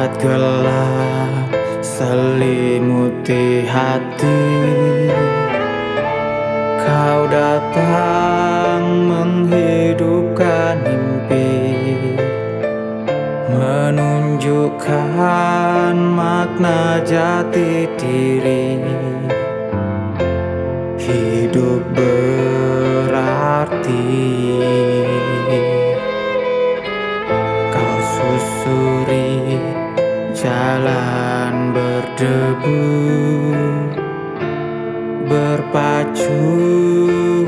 Saat gelap selimuti hati, Kau datang menghidupkan mimpi, menunjukkan makna jati diri. Hidup berarti. Kau susuri jalan berdebu, berpacu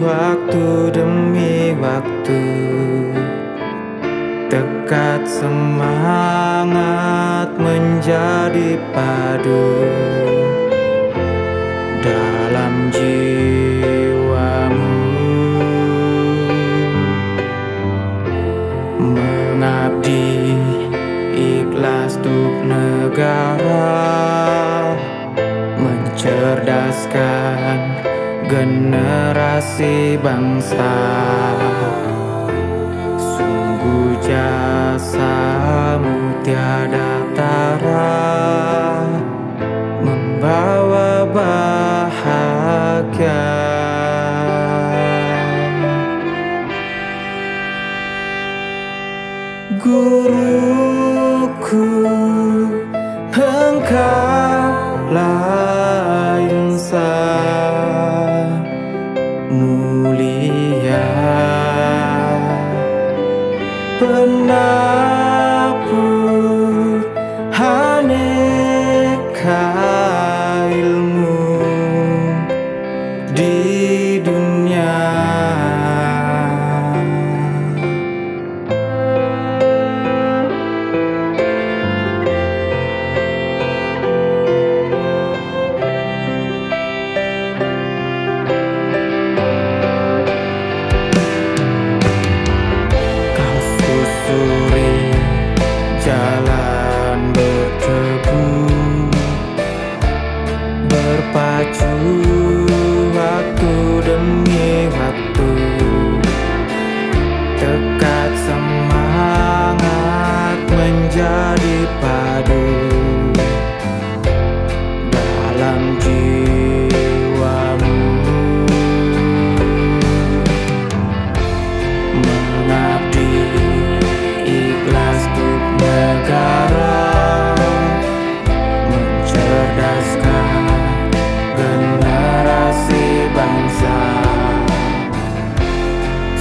waktu demi waktu. Dekat semangat menjadi padu dalam jiwamu. Mengabdi ikhlas untuk negara, mencerdaskan generasi bangsa. Sungguh jasamu tiada tara, membawa bahagia. Guruku, engkaulah insan mulia, penabur aneka ilmu di dunia. Jalan berdebu, berpacu waktu demi waktu. Dekat semangat menjadi padu dalam jiwamu. Mengabdi ikhlas untuk negara, mencerdaskan generasi bangsa.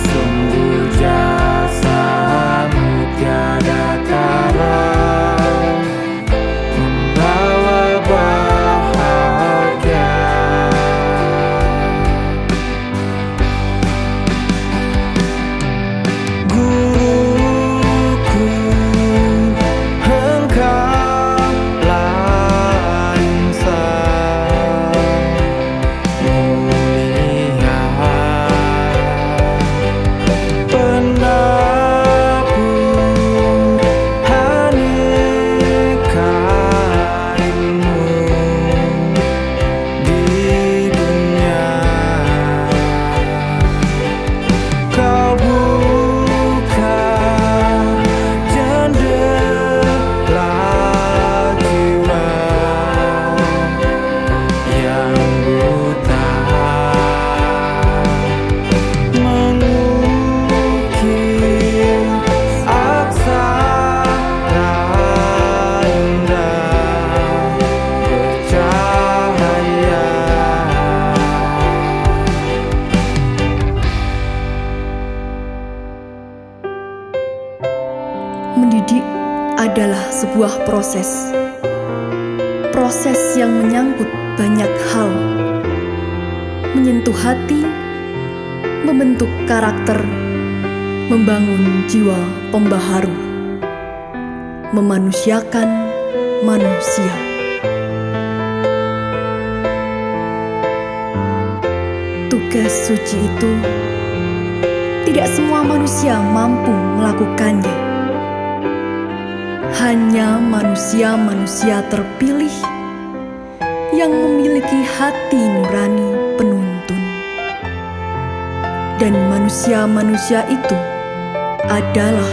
Sungguh jasamu tiada tara, membawa bahagia. Mendidik adalah sebuah proses yang menyangkut banyak hal, menyentuh hati, membentuk karakter, membangun jiwa pembaharu, memanusiakan manusia. Tugas suci itu tidak semua manusia mampu melakukannya. Hanya manusia-manusia terpilih yang memiliki hati nurani penuntun. Dan manusia-manusia itu adalah